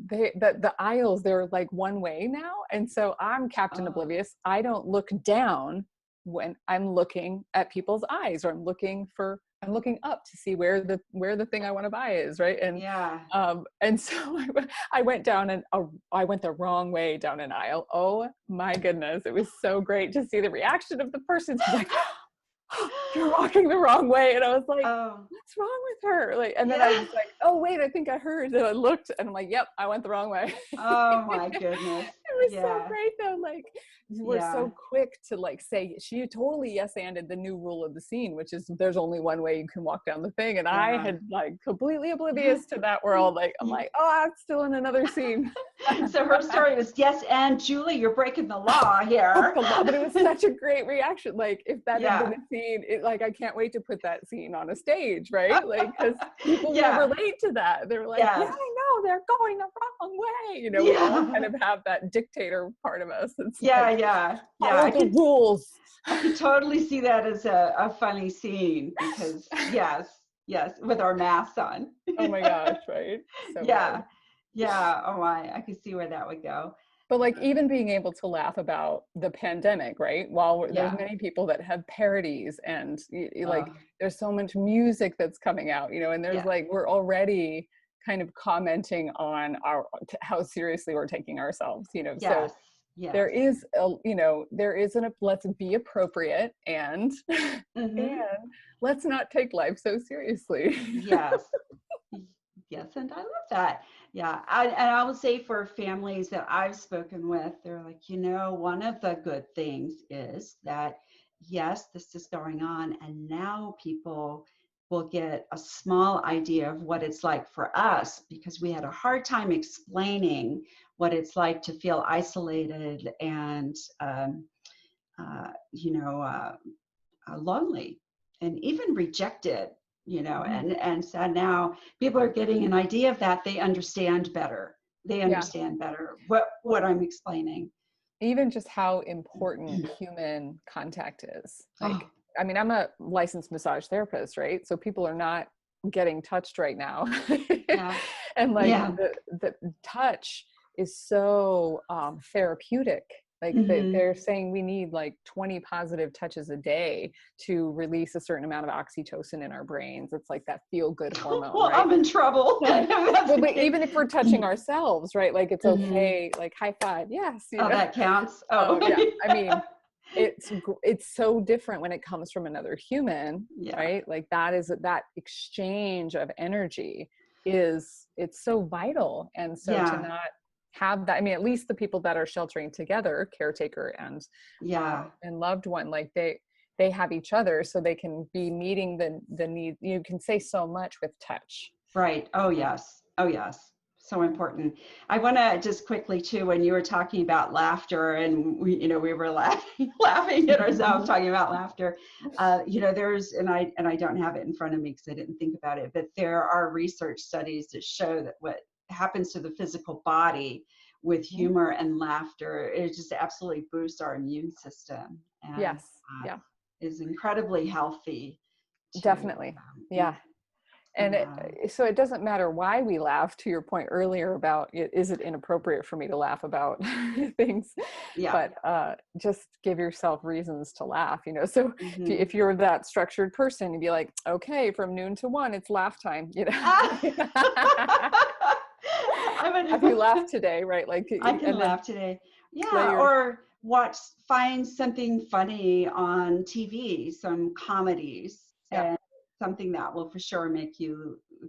Speaker 2: The aisles, they're like one way now. And so I'm Captain Oblivious. I don't look down when I'm looking at people's eyes, or I'm looking for I'm looking up to see where the thing I want to buy is, right?
Speaker 1: Yeah.
Speaker 2: And so I went down I went the wrong way down an aisle. Oh my goodness, it was so great to see the reaction of the person. She's like, "You're walking the wrong way," and I was like,
Speaker 1: Oh,
Speaker 2: "What's wrong with her?" Like, and then I
Speaker 1: yeah.
Speaker 2: was like, "Oh wait, I think I heard." And I looked, and I'm like, "Yep, I went the wrong way."
Speaker 1: Oh my goodness.
Speaker 2: It was so
Speaker 1: Yeah.
Speaker 2: great though. Like, we're
Speaker 1: Yeah.
Speaker 2: so quick to like say, she totally yes-anded the new rule of the scene, which is there's only one way you can walk down the thing. And I
Speaker 1: Yeah.
Speaker 2: had like completely oblivious to that world. Like, I'm like, oh, I'm still in another scene.
Speaker 1: So her story was, yes, and Julie, you're breaking the law here.
Speaker 2: But it was such a great reaction. Like, if that had been
Speaker 1: Yeah.
Speaker 2: a scene, like, I can't wait to put that scene on a stage, right? Like, because people will
Speaker 1: Yeah.
Speaker 2: relate to that. They're like, yeah,
Speaker 1: Yes.
Speaker 2: I know, they're going the wrong way. You know, we all kind
Speaker 1: Yeah.
Speaker 2: of have that dictator part of us. It's
Speaker 1: Yeah.
Speaker 2: like,
Speaker 1: Yeah. Yeah.
Speaker 2: follow the rules.
Speaker 1: I could totally see that as a funny scene because yes, yes, with our masks on.
Speaker 2: Oh my gosh, right? So
Speaker 1: Yeah.
Speaker 2: good.
Speaker 1: Yeah. Oh I could see where that would go.
Speaker 2: But like, even being able to laugh about the pandemic, right? While there's
Speaker 1: Yeah.
Speaker 2: many people that have parodies, and like,
Speaker 1: Oh,
Speaker 2: there's so much music that's coming out, you know, and there's
Speaker 1: yeah.
Speaker 2: like, we're already kind of commenting on how seriously we're taking ourselves, you know. So
Speaker 1: Yes. Yes.
Speaker 2: there is a, you know, there is let's be appropriate, and and
Speaker 1: Mm-hmm.
Speaker 2: let's not take life so seriously.
Speaker 1: Yes. Yes, and I love that. Yeah, and I will say for families that I've spoken with, they're like, one of the good things is that, yes, this is going on, and now people will get a small idea of what it's like for us because we had a hard time explaining what it's like to feel isolated and, uh, you know, uh, lonely and even rejected,
Speaker 2: Mhm.
Speaker 1: and so now people are getting an idea of that. They understand better. They
Speaker 2: Yeah.
Speaker 1: understand better what I'm explaining.
Speaker 2: Even just how important human contact is. Like,
Speaker 1: Oh,
Speaker 2: I mean, I'm a licensed massage therapist, right? So people are not getting touched right now.
Speaker 1: yeah,
Speaker 2: And like,
Speaker 1: yeah.
Speaker 2: the touch is so therapeutic. Like,
Speaker 1: Hmm.
Speaker 2: they're saying we need like 20 positive touches a day to release a certain amount of oxytocin in our brains. It's like that feel good hormone,
Speaker 1: Well,
Speaker 2: right?
Speaker 1: I'm in trouble. That's
Speaker 2: Well, but
Speaker 1: okay.
Speaker 2: even if we're touching ourselves, right? Like, it's
Speaker 1: Hmm.
Speaker 2: okay, like high five, yes, you
Speaker 1: Oh,
Speaker 2: know.
Speaker 1: that counts. Oh,
Speaker 2: Yeah, I mean, it's so different when it comes from another human,
Speaker 1: yeah,
Speaker 2: right? Like, that exchange of energy it's so vital. And so to
Speaker 1: yeah,
Speaker 2: not have that, I mean, at least the people that are sheltering together, caretaker
Speaker 1: yeah.
Speaker 2: and loved one, like, they have each other, so they can be meeting the need. You can say so much with touch.
Speaker 1: Right. Oh, yes. Oh, yes. So important. I want to just quickly too, when you were talking about laughter and we were laughing, laughing at ourselves talking about laughter. And I don't have it in front of me because I didn't think about it, but there are research studies that show that what happens to the physical body with
Speaker 2: Mhm.
Speaker 1: humor and laughter, it just absolutely boosts our immune system and
Speaker 2: Yes. Yeah,
Speaker 1: is incredibly healthy to,
Speaker 2: definitely.
Speaker 1: yeah.
Speaker 2: Yeah. And
Speaker 1: Uh,
Speaker 2: so it doesn't matter why we laugh, to your point earlier about, is it inappropriate for me to laugh about things,
Speaker 1: yeah.
Speaker 2: but just give yourself reasons to laugh, you know. So
Speaker 1: Mhm.
Speaker 2: if you're that structured person, you'd be like, okay, from noon to 1 it's laugh time, you know.
Speaker 1: Ah! I'm
Speaker 2: Have you
Speaker 1: an,
Speaker 2: laughed today, right? Like,
Speaker 1: I can
Speaker 2: and then
Speaker 1: laugh today.
Speaker 2: play
Speaker 1: Yeah,
Speaker 2: your,
Speaker 1: or find something funny on TV, some comedies,
Speaker 2: yeah.
Speaker 1: and something that will for sure make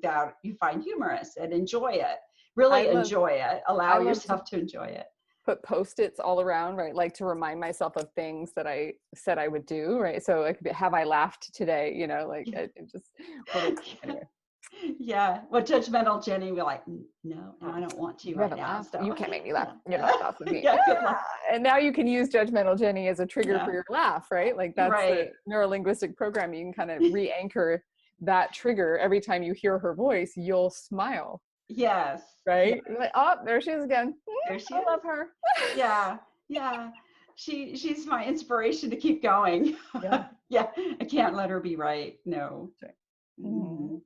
Speaker 1: that you find humorous and enjoy it.
Speaker 2: i
Speaker 1: Really
Speaker 2: love
Speaker 1: enjoy it.
Speaker 2: I
Speaker 1: Allow
Speaker 2: love to
Speaker 1: yourself to enjoy it.
Speaker 2: put post-its all around, right? Like, to remind myself of things that I said I would do, right? So like, have I laughed today? You know, like, it just, what it, anyway.
Speaker 1: Yeah. Well, judgmental Jenny will like, no, and
Speaker 2: Oh,
Speaker 1: I don't want to
Speaker 2: you
Speaker 1: right
Speaker 2: haven't
Speaker 1: now.
Speaker 2: laughed.
Speaker 1: So
Speaker 2: You can't make me laugh.
Speaker 1: yeah.
Speaker 2: You're not laugh with me.
Speaker 1: Yeah, good luck.
Speaker 2: And now you can use judgmental Jenny as a trigger for
Speaker 1: Yeah.
Speaker 2: your laugh, right? Like, that's the
Speaker 1: Right.
Speaker 2: neurolinguistic programming. You can kind of re-anchor that trigger. Every time you hear her voice, you'll smile,
Speaker 1: Yes. Yeah.
Speaker 2: right? You're like, oh, there she is again.
Speaker 1: There she
Speaker 2: I love
Speaker 1: is.
Speaker 2: her.
Speaker 1: Yeah. Yeah. She's my inspiration to keep going.
Speaker 2: Yeah.
Speaker 1: Yeah. I can't let her be right. No.
Speaker 2: That's right.
Speaker 1: Hmm.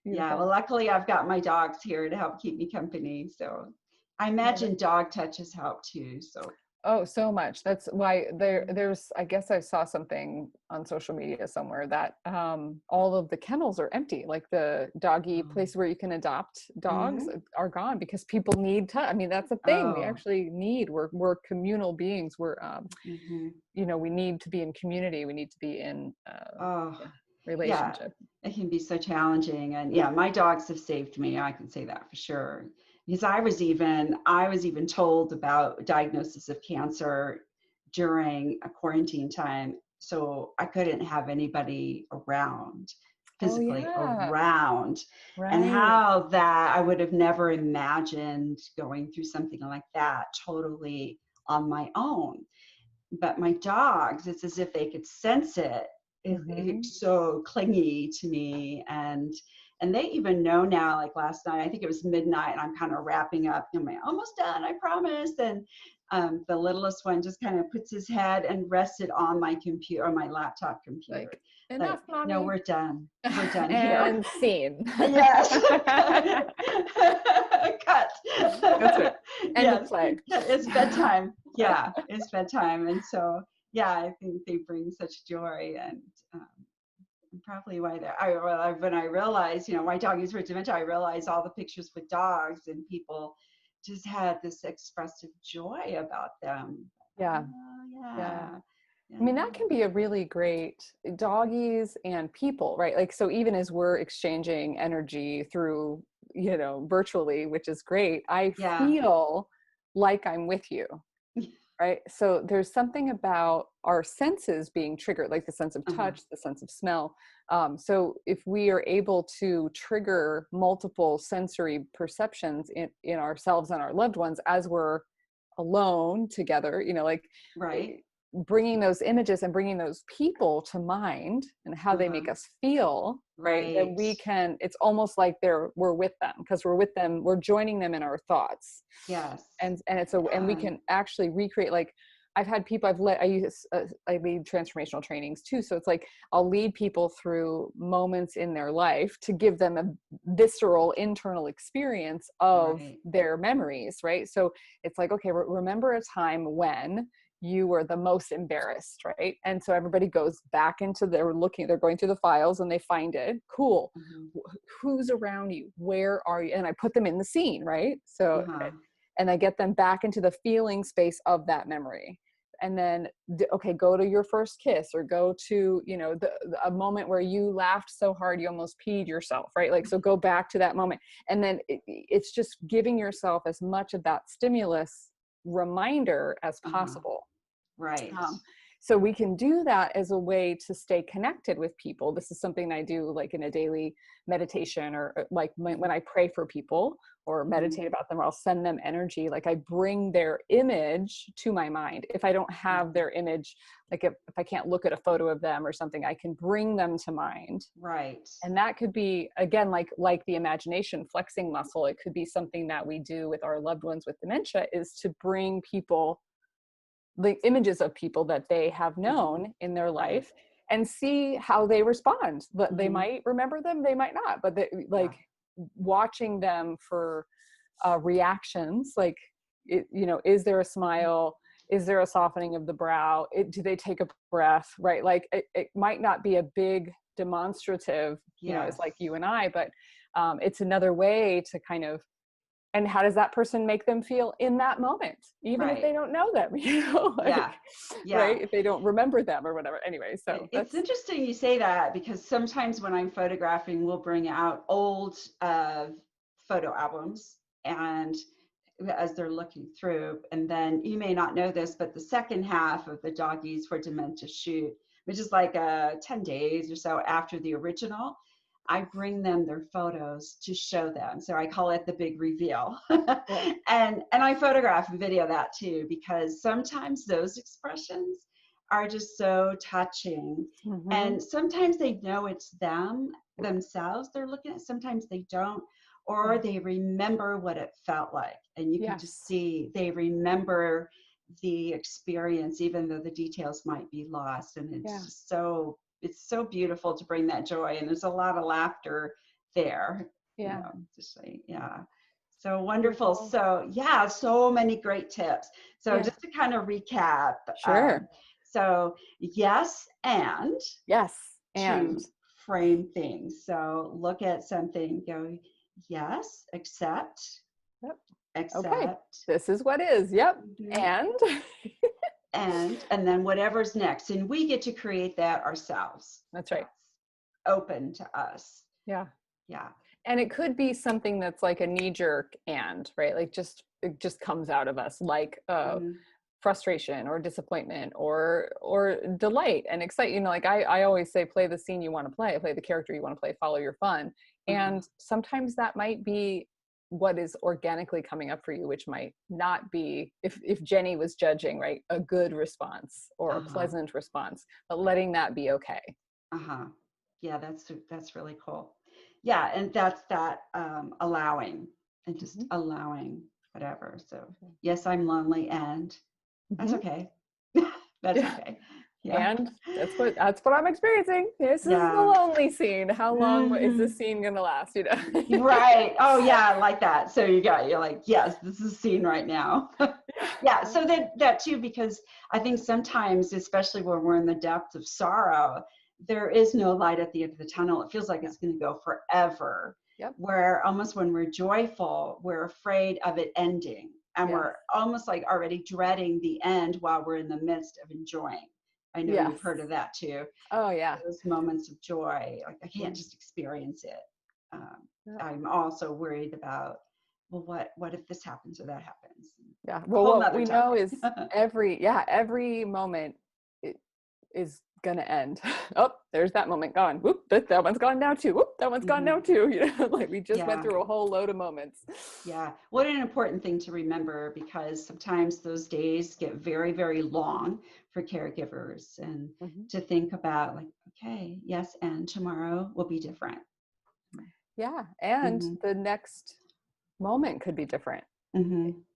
Speaker 1: Yeah. Well,
Speaker 2: Beautiful.
Speaker 1: luckily I've got my dogs here to help keep me company. So I
Speaker 2: Love it.
Speaker 1: imagine dog touches help too. So
Speaker 2: Oh, so much. That's why there's, I guess I saw something on social media somewhere that all of the kennels are empty. Like the doggy place where you can adopt dogs
Speaker 1: Mm-hmm.
Speaker 2: are gone because people need I mean, that's a thing. We
Speaker 1: Oh.
Speaker 2: actually need, we're communal beings. We're,
Speaker 1: Mm-hmm.
Speaker 2: you know, we need to be in community. We need to be in,
Speaker 1: Oh,
Speaker 2: yeah,
Speaker 1: yeah.
Speaker 2: relationship.
Speaker 1: It can be so challenging. And yeah, my dogs have saved me. I can say that for sure. Because I was even told about diagnosis of cancer during a quarantine time. So I couldn't have anybody around,
Speaker 2: Oh
Speaker 1: physically
Speaker 2: yeah.
Speaker 1: around. And
Speaker 2: Right.
Speaker 1: how that I would have never imagined going through something like that totally on my own. But my dogs, it's as if they could sense it.
Speaker 2: Hmm.
Speaker 1: It's so clingy to me, and they even know now. Like last night, I think it was midnight, and I'm kind of wrapping up. I'm like, almost done, I promise. And the littlest one just kind of puts his head and rests it on my computer, on my laptop computer.
Speaker 2: Like, enough,
Speaker 1: Like, no,
Speaker 2: mommy.
Speaker 1: we're done. We're done here.
Speaker 2: And scene.
Speaker 1: Yes. Cut.
Speaker 2: That's right. End of
Speaker 1: Yes,
Speaker 2: play.
Speaker 1: it's bedtime. Yeah, it's bedtime. And so, yeah, I think they bring such joy, and probably why when I realized, why doggies for dementia, I realized all the pictures with dogs and people just had this expressive joy about them.
Speaker 2: Yeah.
Speaker 1: Oh,
Speaker 2: Yeah.
Speaker 1: yeah.
Speaker 2: I mean,
Speaker 1: Yeah.
Speaker 2: that can be a really great doggies and people, right? Like, so even as we're exchanging energy through, virtually, which is great, I
Speaker 1: Yeah.
Speaker 2: feel like I'm with you, right? So there's something about our senses being triggered, like the sense of
Speaker 1: Uh-huh.
Speaker 2: touch, the sense of smell. So if we are able to trigger multiple sensory perceptions in ourselves and our loved ones as we're alone together, like
Speaker 1: Right.
Speaker 2: bringing those images and bringing those people to mind and how they
Speaker 1: Uh-huh.
Speaker 2: make us feel, right? Then
Speaker 1: Right.
Speaker 2: we can, it's almost like we're with them, because we're with them, we're joining them in our thoughts.
Speaker 1: Yes.
Speaker 2: And we
Speaker 1: Yeah.
Speaker 2: can actually recreate, like I've had people I lead transformational trainings too. So it's like I'll lead people through moments in their life to give them a visceral internal experience of
Speaker 1: Right.
Speaker 2: their memories, right? So it's like, okay, remember a time when you were the most embarrassed, right? And so everybody goes back into, they're going through the files and they find it. Cool.
Speaker 1: Mhm.
Speaker 2: Who's around you? Where are you? And I put them in the scene, right? So,
Speaker 1: Uh-huh.
Speaker 2: and I get them back into the feeling space of that memory. And then, okay, go to your first kiss, or go to, a moment where you laughed so hard you almost peed yourself, right? Like, so go back to that moment. And then it's just giving yourself as much of that stimulus reminder as
Speaker 1: Uh-huh.
Speaker 2: possible.
Speaker 1: Right.
Speaker 2: Um, so we can do that as a way to stay connected with people. This is something I do like in a daily meditation, or like when I pray for people or
Speaker 1: Mhm.
Speaker 2: meditate about them, or I'll send them energy. Like I bring their image to my mind. If I don't have their image, like if I can't look at a photo of them or something, I can bring them to mind.
Speaker 1: Right.
Speaker 2: And that could be, again, like the imagination flexing muscle. It could be something that we do with our loved ones with dementia, is to bring people the images of people that they have
Speaker 1: Mhm.
Speaker 2: known in their
Speaker 1: Right.
Speaker 2: life, and see how they respond. But they
Speaker 1: Mhm.
Speaker 2: might remember them, they might not, but
Speaker 1: Yeah.
Speaker 2: like watching them for reactions, like is there a smile, is there a softening of the brow, do they take a breath, right? Like it might not be a big demonstrative, it's
Speaker 1: Yes.
Speaker 2: like you and I, but it's another way to kind of, and how does that person make them feel in that moment, even if
Speaker 1: Right.
Speaker 2: they don't know them,
Speaker 1: Yeah.
Speaker 2: like,
Speaker 1: Yeah.
Speaker 2: right, if they don't remember them or whatever, anyway. So
Speaker 1: It's interesting you say that, because sometimes when I'm photographing, we'll bring out old photo albums, and as they're looking through, and then you may not know this, but the second half of the Doggies for Dementia shoot, which is like 10 days or so after the original, I bring them their photos to show them. So I call it the big reveal.
Speaker 2: cool.
Speaker 1: And I photograph and video that too, because sometimes those expressions are just so touching.
Speaker 2: Mm-hmm.
Speaker 1: And sometimes they know it's themselves they're looking at, sometimes they don't, or
Speaker 2: Yeah.
Speaker 1: they remember what it felt like. And you can just
Speaker 2: Yes.
Speaker 1: see they remember the experience, even though the details might be lost. And it's
Speaker 2: Yeah.
Speaker 1: just it's so beautiful to bring that joy. And there's a lot of laughter there,
Speaker 2: Yeah.
Speaker 1: just like, yeah. So wonderful. So yeah, so many great tips. So
Speaker 2: Yeah.
Speaker 1: just to kind of recap,
Speaker 2: Sure.
Speaker 1: so yes, and
Speaker 2: Yes. And
Speaker 1: to frame things. So look at something, go, yes, accept,
Speaker 2: yep. Okay.
Speaker 1: accept,
Speaker 2: This is what is. Yep.
Speaker 1: mhm,
Speaker 2: And
Speaker 1: and then whatever's next. And we get to create that ourselves.
Speaker 2: that's right.
Speaker 1: Open to us.
Speaker 2: Yeah.
Speaker 1: Yeah.
Speaker 2: And it could be something that's like a knee jerk and, right? Like it just comes out of us like
Speaker 1: Mm-hmm.
Speaker 2: frustration or disappointment or delight and excitement. You know, like I always say, play the scene you want to play the character you want to play, follow your fun. And sometimes that might be what is organically coming up for you, which might not be, if Jenny was judging, right, a good response or a pleasant response, but letting that be okay.
Speaker 1: Yeah, that's really cool. Yeah, and that's that allowing and just allowing whatever. So yes, I'm lonely, and that's okay. That's
Speaker 2: Yeah.
Speaker 1: okay. Yeah.
Speaker 2: And that's what I'm experiencing. This is the
Speaker 1: Yeah.
Speaker 2: lonely scene. How long is this scene gonna last? You know?
Speaker 1: Right. Oh yeah, I like that. So you're like, yes, this is a scene right now. Yeah. So that too, because I think sometimes, especially when we're in the depth of sorrow, there is no light at the end of the tunnel. It feels like it's going to go forever.
Speaker 2: Yep.
Speaker 1: Where almost when we're joyful, we're afraid of it ending, and we're almost like already dreading the end while we're in the midst of enjoying. I know you've heard of that too.
Speaker 2: Oh yeah.
Speaker 1: Those moments of joy, like I can't just experience it. I'm also worried about, well, what if this happens or that happens?
Speaker 2: Yeah. Well, what we know is every moment is gonna end. Oh, there's that moment gone. Whoop, that one's gone now too. Whoop, that one's gone now too. You know, like we just went through a whole load of moments.
Speaker 1: Yeah. What an important thing to remember, because sometimes those days get very, very long for caregivers, and to think about like, okay, yes, and tomorrow will be different.
Speaker 2: Yeah. And the next moment could be different.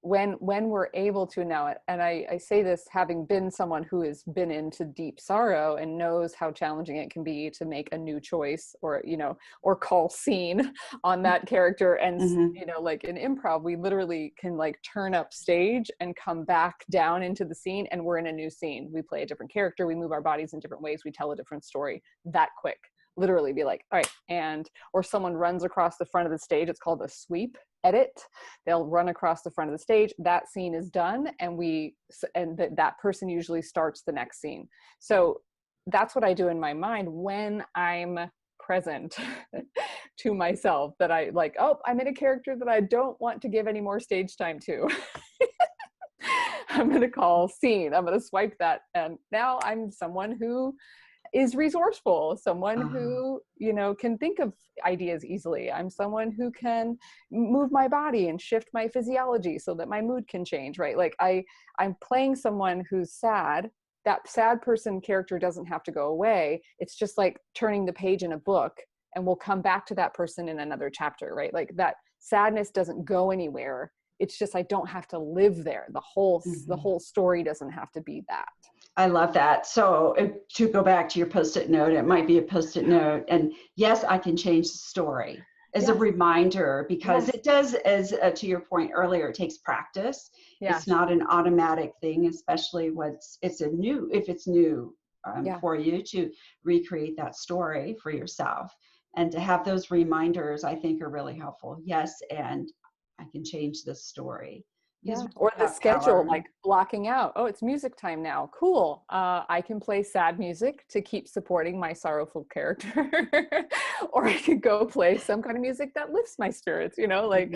Speaker 2: When we're able to know it. And I say this having been someone who has been into deep sorrow and knows how challenging it can be to make a new choice, or, you know, or call scene on that character. And, you know, like in improv, we literally can like turn up stage and come back down into the scene, and we're in a new scene. We play a different character. We move our bodies in different ways. We tell a different story that quick. Literally be like, all right, or someone runs across the front of the stage. It's called a sweep edit. They'll run across the front of the stage. That scene is done, and that person usually starts the next scene. So that's what I do in my mind when I'm present to myself, that I like, oh, I'm in a character that I don't want to give any more stage time to. I'm going to call scene. I'm going to swipe that. And now I'm someone who is resourceful, someone who, you know, can think of ideas easily. I'm someone who can move my body and shift my physiology so that my mood can change, right? Like I'm playing someone who's sad. That sad person character doesn't have to go away. It's just like turning the page in a book, and we'll come back to that person in another chapter, right? Like that sadness doesn't go anywhere. It's just, I don't have to live there. The whole story doesn't have to be that.
Speaker 1: I love that. So to go back to your Post-it note, it might be a Post-it note. And yes, I can change the story as a reminder, because it does, as to your point earlier, it takes practice. It's not an automatic thing, especially if it's new for you to recreate that story for yourself. And to have those reminders, I think, are really helpful. Yes, and I can change this story.
Speaker 2: Yeah. Or the schedule, like blocking out, oh, it's music time now. Cool. I can play sad music to keep supporting my sorrowful character. Or I could go play some kind of music that lifts my spirits, you know, like,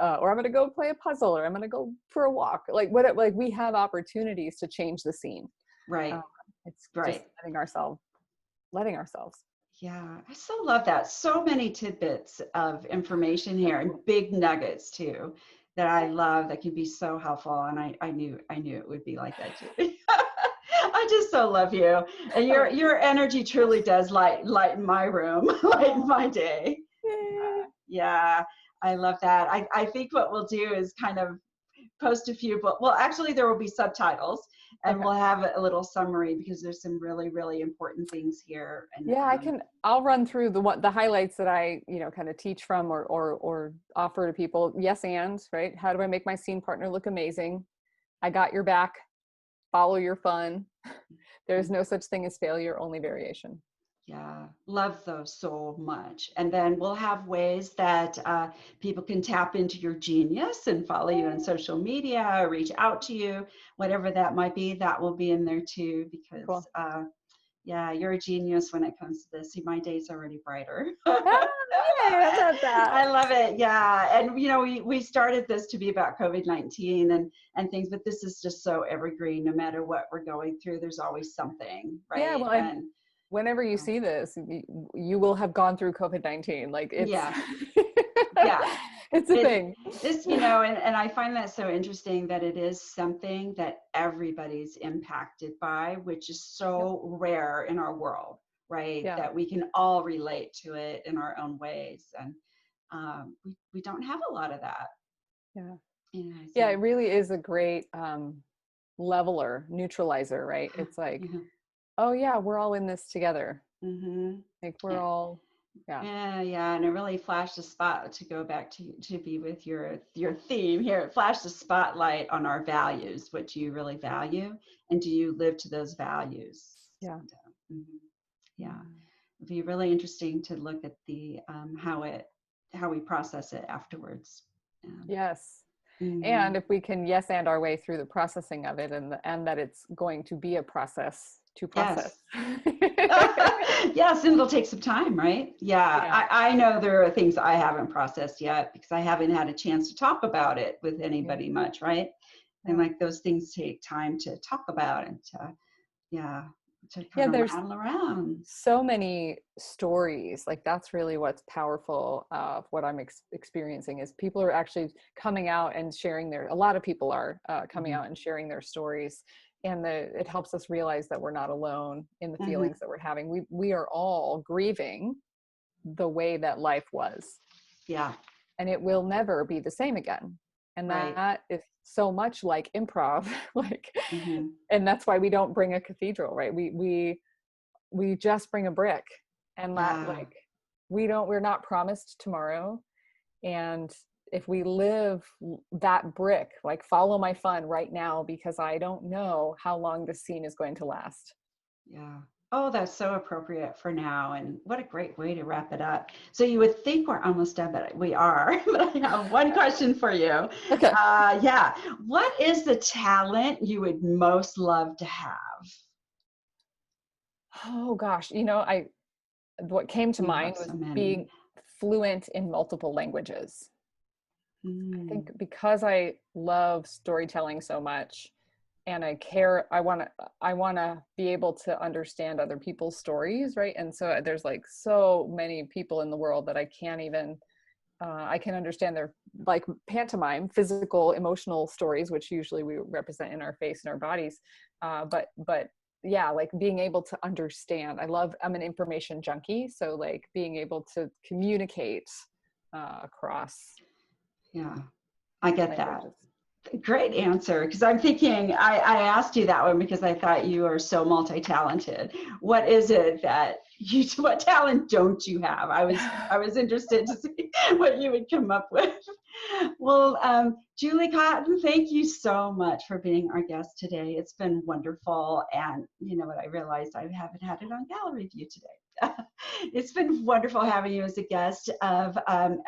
Speaker 2: or I'm going to go play a puzzle, or I'm going to go for a walk. Like we have opportunities to change the scene.
Speaker 1: Right.
Speaker 2: It's just letting ourselves.
Speaker 1: Yeah, I so love that. So many tidbits of information here, and big nuggets too, that I love, that can be so helpful. And I knew it would be like that too. I just so love you, and your energy truly does lighten my room, lighten my day. Yeah, I love that. I think what we'll do is kind of post a few, but well, actually there will be subtitles, and
Speaker 2: Okay.
Speaker 1: we'll have a little summary because there's some really, really important things here. And
Speaker 2: Yeah, I'll run through the highlights that I, kind of teach from or offer to people. Yes, and right. How do I make my scene partner look amazing? I got your back. Follow your fun. There's no such thing as failure, only variation.
Speaker 1: Yeah, love those so much. And then we'll have ways that people can tap into your genius and follow you on social media, or reach out to you, whatever that might be. That will be in there too, because
Speaker 2: Cool.
Speaker 1: yeah, you're a genius when it comes to this. See, my day's already brighter.
Speaker 2: Ah, yay, I love
Speaker 1: I
Speaker 2: that.
Speaker 1: love it. Yeah. And, we started this to be about COVID-19 and things, but this is just so evergreen. No matter what we're going through, there's always something,
Speaker 2: Yeah,
Speaker 1: right?
Speaker 2: well,
Speaker 1: And
Speaker 2: whenever you see this, you will have gone through COVID-19. Like it's,
Speaker 1: yeah, yeah.
Speaker 2: it's a thing.
Speaker 1: It's, and I find that so interesting that it is something that everybody's impacted by, which is
Speaker 2: Yep.
Speaker 1: so rare in our world, right?
Speaker 2: Yeah.
Speaker 1: That we can all relate to it in our own ways. And we don't have a lot of that.
Speaker 2: Yeah. Yeah,
Speaker 1: So,
Speaker 2: it really is a great leveler, neutralizer, right? It's like,
Speaker 1: yeah.
Speaker 2: oh yeah, we're all in this together.
Speaker 1: Mm-hmm.
Speaker 2: Like we're all, yeah.
Speaker 1: Yeah, and it really flashed a spot to go back to be with your theme here. It flashed a spotlight on our values. What do you really value, and do you live to those values?
Speaker 2: Yeah.
Speaker 1: And, yeah, it'd be really interesting to look at the how we process it afterwards.
Speaker 2: Yes.
Speaker 1: Mhm.
Speaker 2: And if we can yes and our way through the processing of it and that it's going to be a process to process.
Speaker 1: Yes. Yes, and it'll take some time, right? Yeah,
Speaker 2: Yeah.
Speaker 1: I know there are things I haven't processed yet because I haven't had a chance to talk about it with
Speaker 2: Yeah.
Speaker 1: anybody much, right? And
Speaker 2: Yeah.
Speaker 1: like those things take time to talk about and yeah, to
Speaker 2: Yeah,
Speaker 1: kind of
Speaker 2: there's
Speaker 1: rattle around.
Speaker 2: so many stories. Like that's really what's powerful of what I'm experiencing is people are actually coming out and sharing a lot of people are coming
Speaker 1: Mhm.
Speaker 2: out and sharing their stories, and it helps us realize that we're not alone in the
Speaker 1: Mhm.
Speaker 2: feelings that we're having. We are all grieving the way that life was,
Speaker 1: Yeah,
Speaker 2: and it will never be the same again. And
Speaker 1: right.
Speaker 2: that is so much like improv. Like,
Speaker 1: Mhm.
Speaker 2: and that's why we don't bring a cathedral, right? We just bring a brick, and that,
Speaker 1: Yeah.
Speaker 2: like, we're not promised tomorrow. And if we live that brick, like, follow my fun right now, because I don't know how long this scene is going to last.
Speaker 1: Yeah. Oh, that's so appropriate for now. And what a great way to wrap it up. So you would think we're almost done, but we are. But I have one question for you.
Speaker 2: Okay.
Speaker 1: Yeah. What is the talent you would most love to have?
Speaker 2: Oh gosh, what came to
Speaker 1: You
Speaker 2: mind
Speaker 1: have
Speaker 2: was
Speaker 1: so many.
Speaker 2: being fluent in multiple languages. I
Speaker 1: Mm,
Speaker 2: think because I love storytelling so much, and I want to be able to understand other people's stories, right? And so there's like so many people in the world that I can't even I can understand their, like, pantomime, physical, emotional stories, which usually we represent in our face and our bodies. But yeah, like being able to understand. I'm an information junkie, so like being able to communicate across
Speaker 1: yeah, I get that.
Speaker 2: languages.
Speaker 1: Great answer. Because I'm thinking, I asked you that one because I thought you are so multi-talented. What is it that what talent don't you have? I was interested to see what you would come up with. Well, JulieCotton, thank you so much for being our guest today. It's been wonderful. And you know what? I realized I haven't had it on gallery view today. It's been wonderful having you as a guest of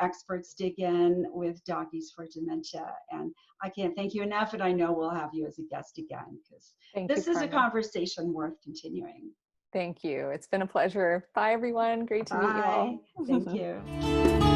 Speaker 1: Experts Dig In with Doggies for Dementia. And I can't thank you enough, and I know we'll have you as a guest again because
Speaker 2: Thank you,
Speaker 1: this is a
Speaker 2: Carmen.
Speaker 1: conversation worth continuing.
Speaker 2: Thank you. It's been a pleasure. Bye, everyone. Great to meet you
Speaker 1: Bye.
Speaker 2: all.
Speaker 1: Thank you.